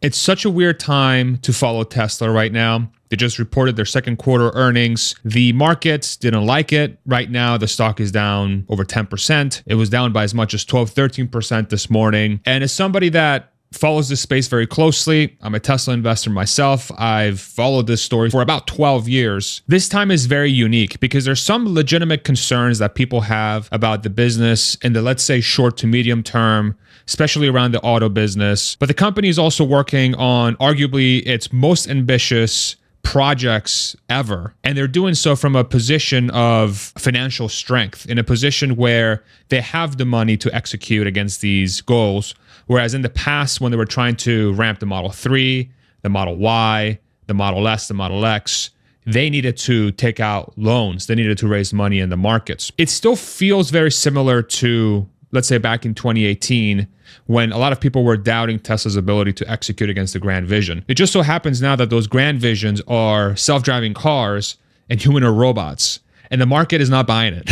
It's such a weird time to follow Tesla right now. They just reported their second quarter earnings. The markets didn't like it. Right now, the stock is down over 10%. It was down by as much as 12, 13% this morning. And as somebody that follows this space very closely, I'm a Tesla investor myself. I've followed this story for about 12 years. This time is very unique because there's some legitimate concerns that people have about the business in the, let's say, short to medium term, especially around the auto business. But the company is also working on arguably its most ambitious projects ever. And they're doing so from a position of financial strength, in a position where they have the money to execute against these goals. Whereas in the past, when they were trying to ramp the Model 3, the Model Y, the Model S, the Model X, they needed to take out loans. They needed to raise money in the markets. It still feels very similar to, let's say, back in 2018, when a lot of people were doubting Tesla's ability to execute against the grand vision. It just so happens now that those grand visions are self-driving cars and humanoid robots, and the market is not buying it.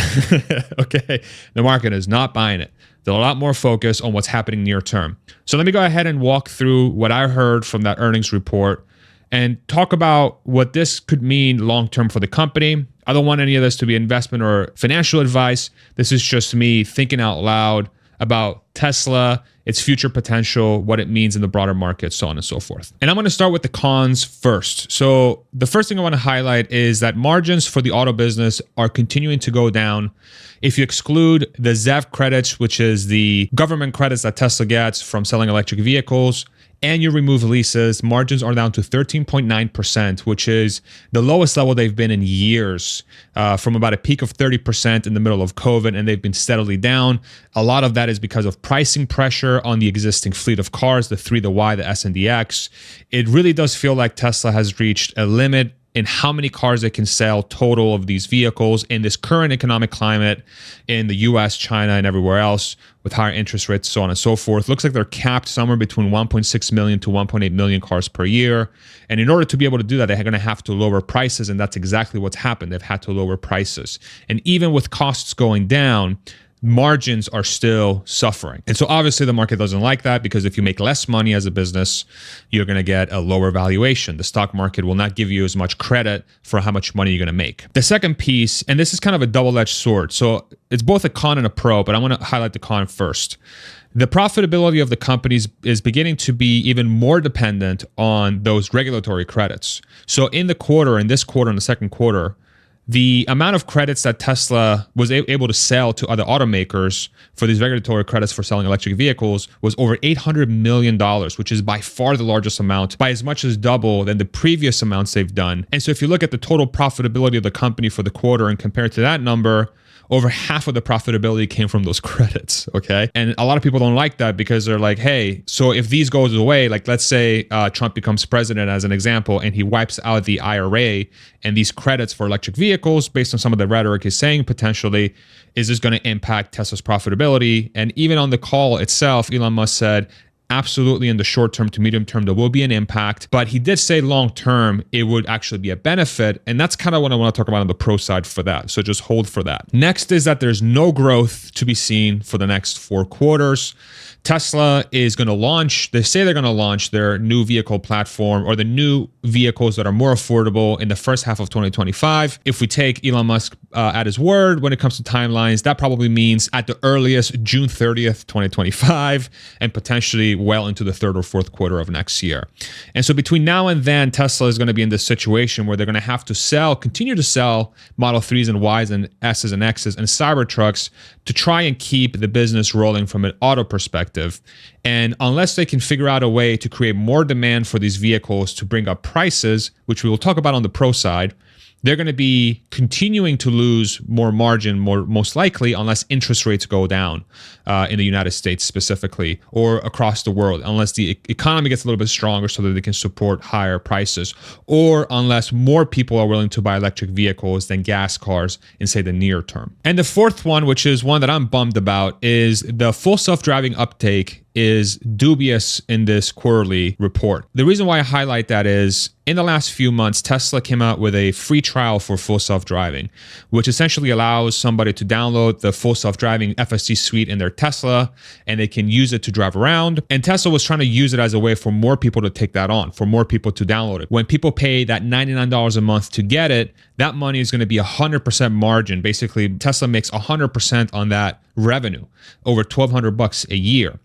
Okay? The market is not buying it. They're a lot more focused on what's happening near term. So let me go ahead and walk through what I heard from that earnings report and talk about what this could mean long-term for the company. I don't want any of this to be investment or financial advice. This is just me thinking out loud about Tesla, its future potential, what it means in the broader market, so on and so forth. And I'm going to start with the cons first. So the first thing I want to highlight is that margins for the auto business are continuing to go down. If you exclude the ZEV credits, which is the government credits that Tesla gets from selling electric vehicles, and you remove leases, margins are down to 13.9%, which is the lowest level they've been in years, from about a peak of 30% in the middle of COVID, and they've been steadily down. A lot of that is because of pricing pressure on the existing fleet of cars, the 3, the Y, the S, and the X. It really does feel like Tesla has reached a limit in how many cars they can sell total of these vehicles in this current economic climate in the US, China, and everywhere else with higher interest rates, so on and so forth. Looks like they're capped somewhere between 1.6 million to 1.8 million cars per year. And in order to be able to do that, they're going to have to lower prices, and that's exactly what's happened. They've had to lower prices. And even with costs going down, margins are still suffering. And so obviously the market doesn't like that, because if you make less money as a business, you're going to get a lower valuation. The stock market will not give you as much credit for how much money you're going to make. The second piece, and this is kind of a double-edged sword. So it's both a con and a pro, but I want to highlight the con first. The profitability of the companies is beginning to be even more dependent on those regulatory credits. So in this quarter, in the second quarter, the amount of credits that Tesla was able to sell to other automakers for these regulatory credits for selling electric vehicles was over $800 million, which is by far the largest amount, by as much as double than the previous amounts they've done. And so if you look at the total profitability of the company for the quarter and compare it to that number, over half of the profitability came from those credits, okay? And a lot of people don't like that, because they're like, hey, so if these goes away, like let's say Trump becomes president as an example, and he wipes out the IRA and these credits for electric vehicles, based on some of the rhetoric he's saying potentially, is this going to impact Tesla's profitability? And even on the call itself, Elon Musk said, absolutely, in the short term to medium term, there will be an impact. But he did say long term, it would actually be a benefit. And that's kind of what I want to talk about on the pro side for that. So just hold for that. Next is that there's no growth to be seen for the next 4 quarters. Tesla is going to launch, they say they're going to launch their new vehicle platform, or the new vehicles that are more affordable, in the first half of 2025. If we take Elon Musk at his word when it comes to timelines, that probably means at the earliest June 30th, 2025, and potentially well into the 3rd or 4th quarter of next year. And so between now and then, Tesla is going to be in this situation where they're going to have to continue to sell Model 3s and Ys and S's and X's and Cybertrucks to try and keep the business rolling from an auto perspective. And unless they can figure out a way to create more demand for these vehicles to bring up prices, which we will talk about on the pro side, they're going to be continuing to lose more margin, most likely, unless interest rates go down in the United States specifically, or across the world, unless the economy gets a little bit stronger so that they can support higher prices, or unless more people are willing to buy electric vehicles than gas cars in, say, the near term. And the fourth one, which is one that I'm bummed about, is the full self-driving uptake is dubious in this quarterly report. The reason why I highlight that is in the last few months, Tesla came out with a free trial for full self-driving, which essentially allows somebody to download the full self-driving FSD suite in their Tesla, and they can use it to drive around. And Tesla was trying to use it as a way for more people to take that on, for more people to download it. When people pay that $99 a month to get it, that money is going to be 100% margin. Basically, Tesla makes 100% on that revenue, over $1,200 a year.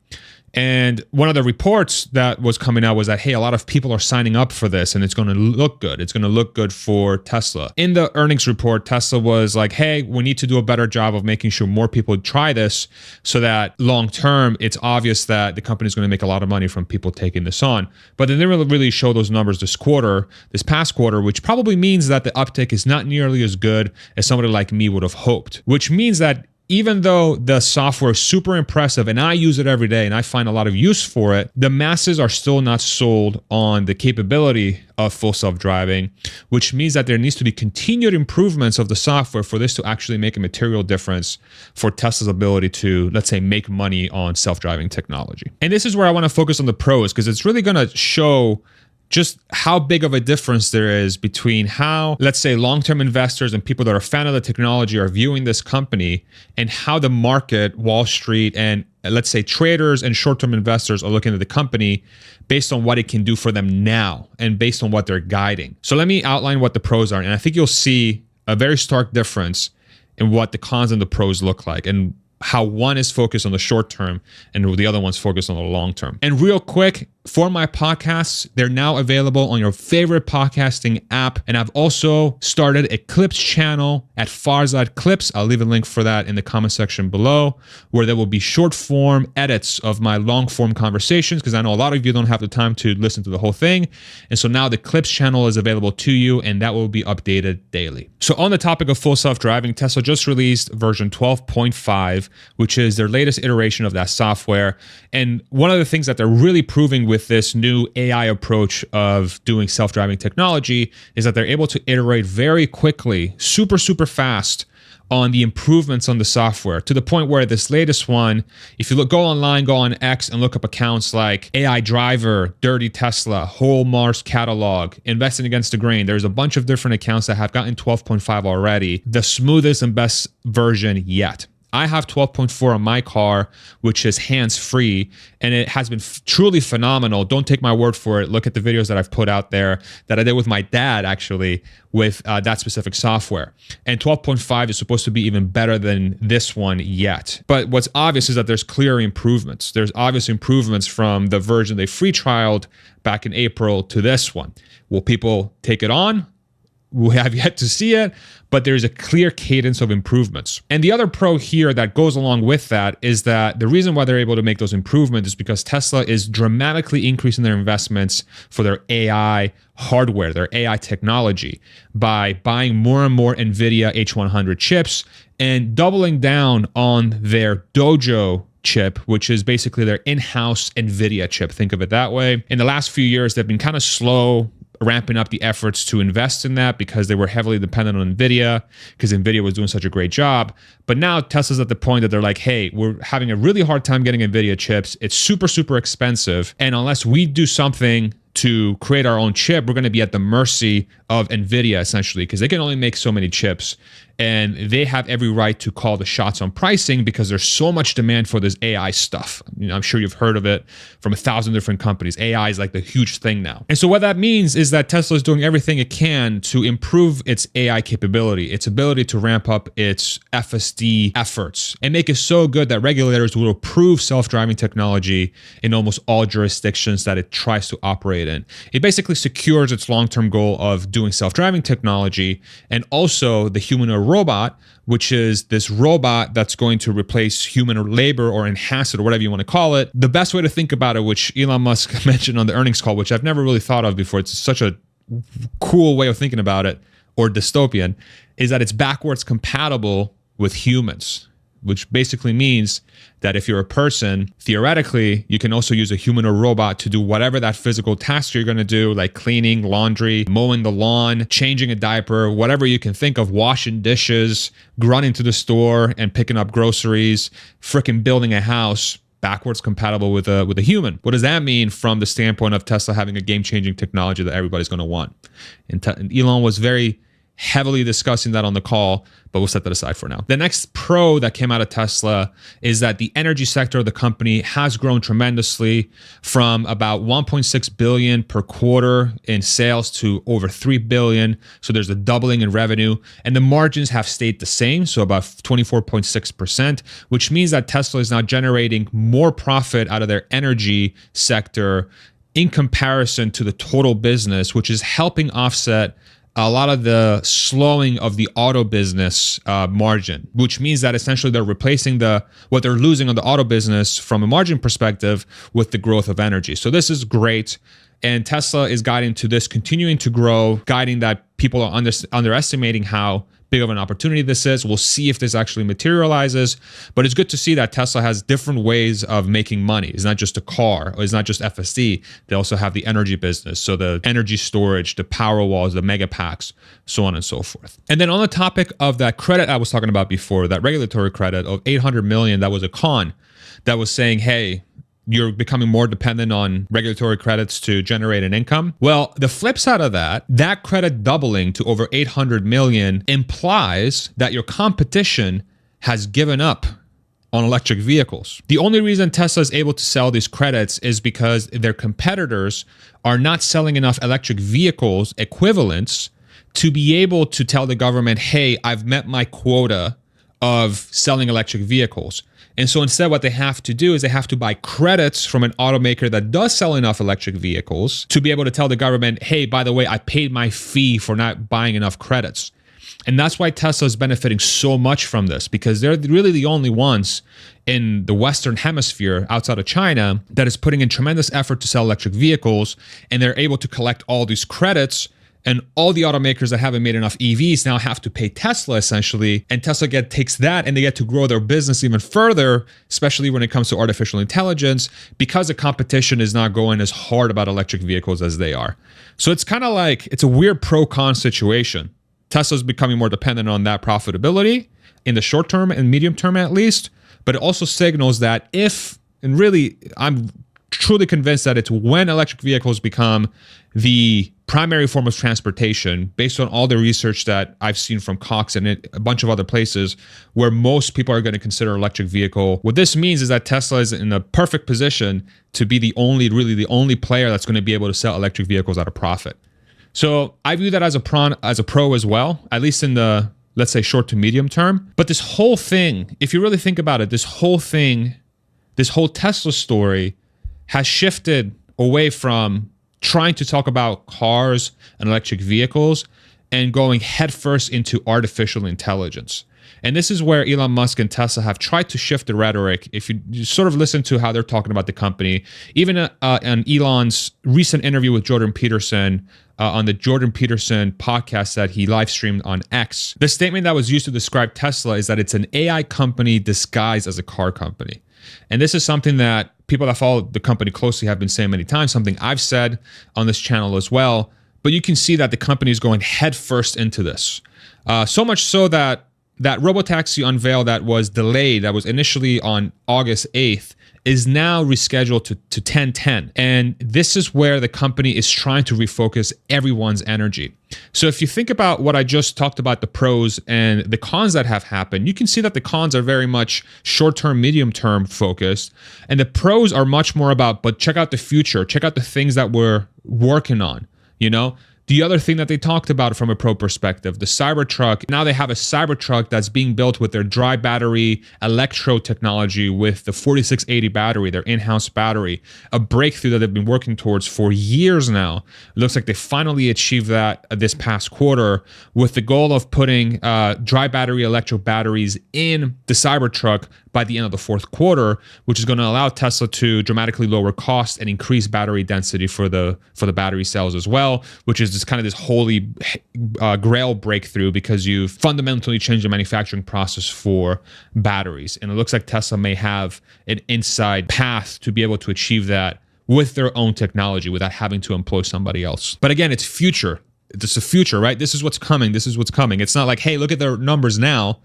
And one of the reports that was coming out was that, hey, a lot of people are signing up for this and it's going to look good. It's going to look good for Tesla. In the earnings report, Tesla was like, hey, we need to do a better job of making sure more people try this so that long term, it's obvious that the company is going to make a lot of money from people taking this on. But they didn't really show those numbers this past quarter, which probably means that the uptick is not nearly as good as somebody like me would have hoped, which means that even though the software is super impressive and I use it every day and I find a lot of use for it, the masses are still not sold on the capability of full self-driving, which means that there needs to be continued improvements of the software for this to actually make a material difference for Tesla's ability to, let's say, make money on self-driving technology. And this is where I want to focus on the pros, because it's really going to show just how big of a difference there is between how, let's say, long-term investors and people that are a fan of the technology are viewing this company and how the market, Wall Street, and let's say traders and short-term investors are looking at the company based on what it can do for them now and based on what they're guiding. So let me outline what the pros are. And I think you'll see a very stark difference in what the cons and the pros look like, and how one is focused on the short term and the other one's focused on the long term. And real quick, for my podcasts, they're now available on your favorite podcasting app. And I've also started a Clips channel at Farzad Clips. I'll leave a link for that in the comment section below, where there will be short form edits of my long form conversations, because I know a lot of you don't have the time to listen to the whole thing. And so now the Clips channel is available to you, and that will be updated daily. So on the topic of full self-driving, Tesla just released version 12.5, which is their latest iteration of that software. And one of the things that they're really proving with this new AI approach of doing self-driving technology is that they're able to iterate very quickly, super fast on the improvements on the software, to the point where this latest one, if you go online, go on X and look up accounts like AI Driver, Dirty Tesla, Whole Mars Catalog, Investing Against the Grain, there's a bunch of different accounts that have gotten 12.5 already, the smoothest and best version yet. I have 12.4 on my car, which is hands-free, and it has been truly phenomenal. Don't take my word for it. Look at the videos that I've put out there that I did with my dad, actually, with that specific software. And 12.5 is supposed to be even better than this one yet. But what's obvious is that there's clear improvements. There's obvious improvements from the version they free trialed back in April to this one. Will people take it on? We have yet to see it, but there's a clear cadence of improvements. And the other pro here that goes along with that is that the reason why they're able to make those improvements is because Tesla is dramatically increasing their investments for their AI hardware, their AI technology, by buying more and more NVIDIA H100 chips and doubling down on their Dojo chip, which is basically their in-house NVIDIA chip. Think of it that way. In the last few years, they've been kind of slow ramping up the efforts to invest in that because they were heavily dependent on NVIDIA, because NVIDIA was doing such a great job. But now Tesla's at the point that they're like, hey, we're having a really hard time getting NVIDIA chips. It's super expensive. And unless we do something to create our own chip, we're going to be at the mercy of NVIDIA, essentially, because they can only make so many chips. And they have every right to call the shots on pricing because there's so much demand for this AI stuff. You know, I'm sure you've heard of it from 1,000 different companies. AI is like the huge thing now. And so what that means is that Tesla is doing everything it can to improve its AI capability, its ability to ramp up its FSD efforts, and make it so good that regulators will approve self-driving technology in almost all jurisdictions that it tries to operate in. It basically secures its long-term goal of doing self-driving technology, and also the humanoid robot, which is this robot that's going to replace human labor or enhance it or whatever you want to call it. The best way to think about it, which Elon Musk mentioned on the earnings call, which I've never really thought of before, it's such a cool way of thinking about it, or dystopian, is that it's backwards compatible with humans, which basically means that if you're a person, theoretically, you can also use a human or robot to do whatever that physical task you're going to do, like cleaning, laundry, mowing the lawn, changing a diaper, whatever you can think of, washing dishes, running to the store and picking up groceries, freaking building a house. backwards compatible with a human. What does that mean from the standpoint of Tesla having a game-changing technology that everybody's going to want? And Elon was very heavily discussing that on the call, but we'll set that aside for now. The next pro that came out of Tesla is that the energy sector of the company has grown tremendously from about 1.6 billion per quarter in sales to over 3 billion. So there's a doubling in revenue, and the margins have stayed the same. So about 24.6%, which means that Tesla is now generating more profit out of their energy sector in comparison to the total business, which is helping offset a lot of the slowing of the auto business margin, which means that essentially they're replacing what they're losing on the auto business from a margin perspective with the growth of energy. So this is great. And Tesla is guiding to this continuing to grow, guiding that people are underestimating how big of an opportunity this is. We'll see if this actually materializes, but it's good to see that Tesla has different ways of making money. It's not just a car, or it's not just FSD. They also have the energy business, so the energy storage, the power walls, the mega packs, so on and so forth. And then on the topic of that credit I was talking about before, that regulatory credit of 800 million, that was a con that was saying, hey, you're becoming more dependent on regulatory credits to generate an income. Well, the flip side of that credit doubling to over 800 million implies that your competition has given up on electric vehicles. The only reason Tesla is able to sell these credits is because their competitors are not selling enough electric vehicles equivalents to be able to tell the government, hey, I've met my quota of selling electric vehicles. And so instead, what they have to do is they have to buy credits from an automaker that does sell enough electric vehicles to be able to tell the government, hey, by the way, I paid my fee for not buying enough credits. And that's why Tesla is benefiting so much from this, because they're really the only ones in the Western hemisphere outside of China that is putting in tremendous effort to sell electric vehicles. And they're able to collect all these credits. And all the automakers that haven't made enough EVs now have to pay Tesla essentially. And Tesla takes that and they get to grow their business even further, especially when it comes to artificial intelligence, because the competition is not going as hard about electric vehicles as they are. So it's kind of like, it's a weird pro-con situation. Tesla's becoming more dependent on that profitability in the short term and medium term at least. But it also signals that and really, I'm truly convinced that it's when electric vehicles become the primary form of transportation, based on all the research that I've seen from Cox and a bunch of other places, where most people are going to consider electric vehicle. What this means is that Tesla is in a perfect position to be the only player that's going to be able to sell electric vehicles at a profit. So I view that as a pro as well, at least in the, let's say, short to medium term. But this whole thing, if you really think about it, this whole Tesla story has shifted away from trying to talk about cars and electric vehicles and going headfirst into artificial intelligence. And this is where Elon Musk and Tesla have tried to shift the rhetoric. If you sort of listen to how they're talking about the company, even on Elon's recent interview with Jordan Peterson on the Jordan Peterson podcast that he live streamed on X, the statement that was used to describe Tesla is that it's an AI company disguised as a car company. And this is something that people that follow the company closely have been saying many times, something I've said on this channel as well. But you can see that the company is going headfirst into this. So much so that robotaxi unveil that was delayed, that was initially on August 8th, is now rescheduled to 10/10. And this is where the company is trying to refocus everyone's energy. So if you think about what I just talked about, the pros and the cons that have happened, you can see that the cons are very much short-term, medium-term focused. And the pros are much more about, but check out the future, check out the things that we're working on, you know? The other thing that they talked about from a pro perspective, the Cybertruck, now they have a Cybertruck that's being built with their dry battery electrode technology with the 4680 battery, their in-house battery, a breakthrough that they've been working towards for years now. It looks like they finally achieved that this past quarter with the goal of putting dry battery electrode batteries in the Cybertruck by the end of the fourth quarter, which is going to allow Tesla to dramatically lower costs and increase battery density for the battery cells as well, which is just kind of this holy grail breakthrough because you've fundamentally changed the manufacturing process for batteries. And it looks like Tesla may have an inside path to be able to achieve that with their own technology without having to employ somebody else. But again, it's future. It's the future, right? This is what's coming. This is what's coming. It's not like, hey, look at their numbers now.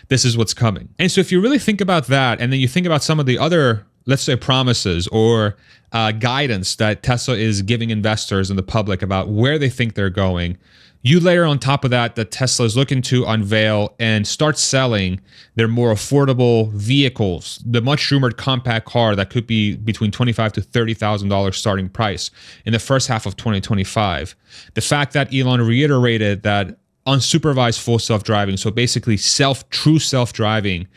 This is what's coming. And so if you really think about that, and then you think about some of the other let's say, promises or guidance that Tesla is giving investors and the public about where they think they're going. You layer on top of that Tesla is looking to unveil and start selling their more affordable vehicles, the much rumored compact car that could be between $25,000 to $30,000 starting price in the first half of 2025. The fact that Elon reiterated that unsupervised full self-driving, so basically true self-driving,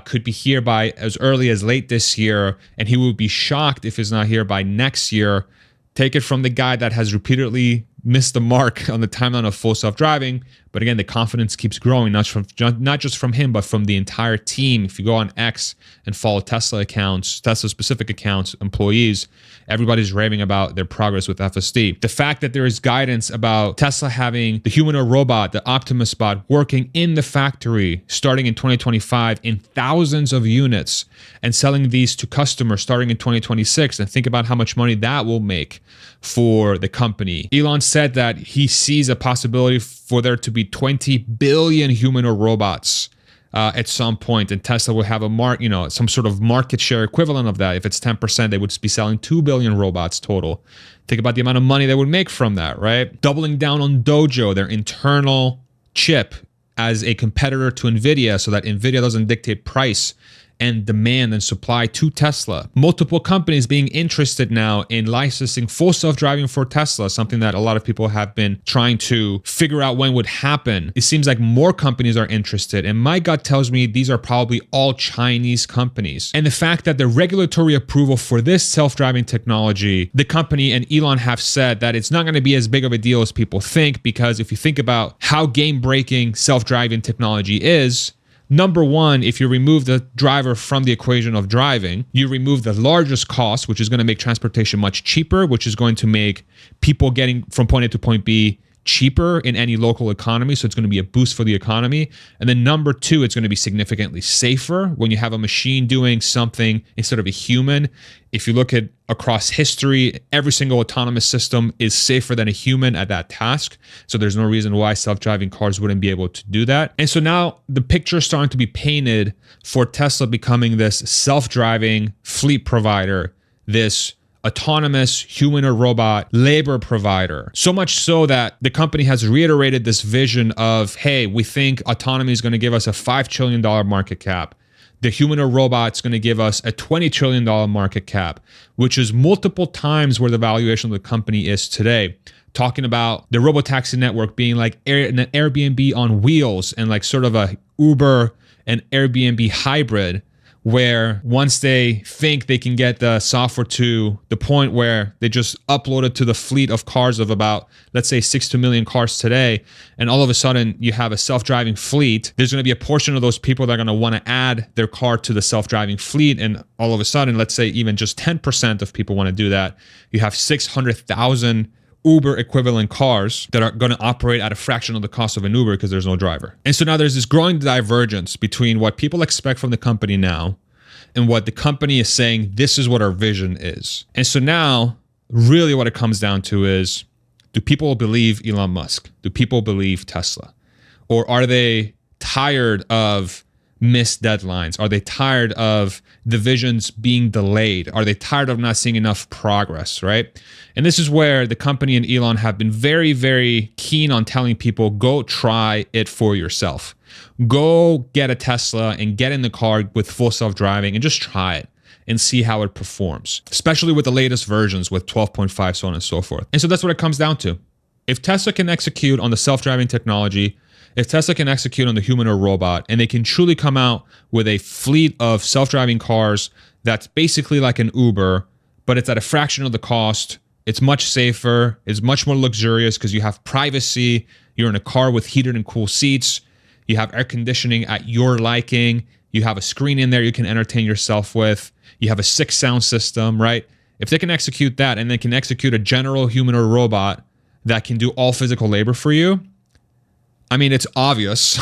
could be here by as early as late this year, and he would be shocked if it's not here by next year. Take it from the guy that has repeatedly missed the mark on the timeline of full self-driving. But again, the confidence keeps growing, not just from him, but from the entire team. If you go on X and follow Tesla accounts, Tesla-specific accounts, employees, everybody's raving about their progress with FSD. The fact that there is guidance about Tesla having the humanoid robot, the Optimus bot, working in the factory starting in 2025 in thousands of units and selling these to customers starting in 2026. And think about how much money that will make for the company. Elon said that he sees a possibility for there to be 20 billion humanoid robots at some point, and Tesla will have some sort of market share equivalent of that. If it's 10%, they would be selling 2 billion robots total. Think about the amount of money they would make from that, right? Doubling down on Dojo, their internal chip, as a competitor to NVIDIA, so that NVIDIA doesn't dictate price and demand and supply to Tesla. Multiple companies being interested now in licensing full self-driving for Tesla, something that a lot of people have been trying to figure out when would happen. It seems like more companies are interested, and my gut tells me these are probably all Chinese companies. And the fact that the regulatory approval for this self-driving technology, the company and Elon have said that it's not going to be as big of a deal as people think, because if you think about how game-breaking self-driving technology is, number one, if you remove the driver from the equation of driving, you remove the largest cost, which is going to make transportation much cheaper, which is going to make people getting from point A to point B cheaper in any local economy. So it's going to be a boost for the economy. And then number two, it's going to be significantly safer when you have a machine doing something instead of a human. If you look at across history, every single autonomous system is safer than a human at that task. So there's no reason why self-driving cars wouldn't be able to do that. And so now the picture is starting to be painted for Tesla becoming this self-driving fleet provider, this autonomous human or robot labor provider. So much so that the company has reiterated this vision of, hey, we think autonomy is going to give us a $5 trillion market cap. The human or robot is going to give us a $20 trillion market cap, which is multiple times where the valuation of the company is today. Talking about the robotaxi network being like an Airbnb on wheels and like sort of a Uber and Airbnb hybrid, where once they think they can get the software to the point where they just upload it to the fleet of cars of about, let's say, 6 to million cars today, and all of a sudden you have a self-driving fleet, there's going to be a portion of those people that are going to want to add their car to the self-driving fleet, and all of a sudden, let's say even just 10% of people want to do that, you have 600,000 Uber equivalent cars that are going to operate at a fraction of the cost of an Uber because there's no driver. And so now there's this growing divergence between what people expect from the company now and what the company is saying, this is what our vision is. And so now really what it comes down to is, do people believe Elon Musk? Do people believe Tesla? Or are they tired of missed deadlines? Are they tired of the visions being delayed? Are they tired of not seeing enough progress, right? And this is where the company and Elon have been very, very keen on telling people, go try it for yourself. Go get a Tesla and get in the car with full self-driving and just try it and see how it performs, especially with the latest versions with 12.5, so on and so forth. And so that's what it comes down to. If Tesla can execute on the self-driving technology, if Tesla can execute on the human or robot, and they can truly come out with a fleet of self-driving cars that's basically like an Uber, but it's at a fraction of the cost, it's much safer, it's much more luxurious because you have privacy, you're in a car with heated and cool seats, you have air conditioning at your liking, you have a screen in there you can entertain yourself with, you have a 6 sound system, right? If they can execute that and they can execute a general human or robot that can do all physical labor for you, I mean, it's obvious.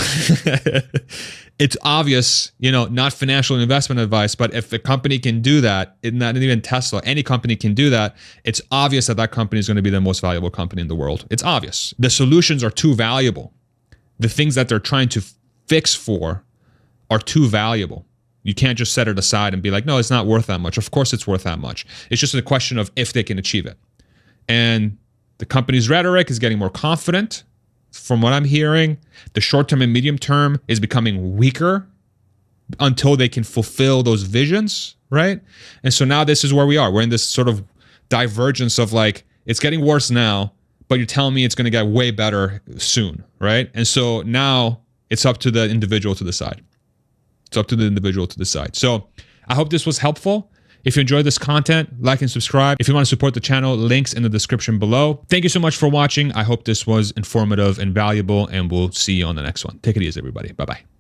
It's obvious, not financial investment advice, but if a company can do that, not even Tesla, any company can do that, it's obvious that that company is going to be the most valuable company in the world. It's obvious. The solutions are too valuable. The things that they're trying to fix for are too valuable. You can't just set it aside and be like, no, it's not worth that much. Of course it's worth that much. It's just a question of if they can achieve it. And the company's rhetoric is getting more confident. From what I'm hearing, the short-term and medium-term is becoming weaker until they can fulfill those visions, right? And so now this is where we are. We're in this sort of divergence of like, it's getting worse now, but you're telling me it's going to get way better soon, right? And so now it's up to the individual to decide. It's up to the individual to decide. So I hope this was helpful. If you enjoyed this content, like and subscribe. If you want to support the channel, links in the description below. Thank you so much for watching. I hope this was informative and valuable, and we'll see you on the next one. Take it easy, everybody. Bye-bye.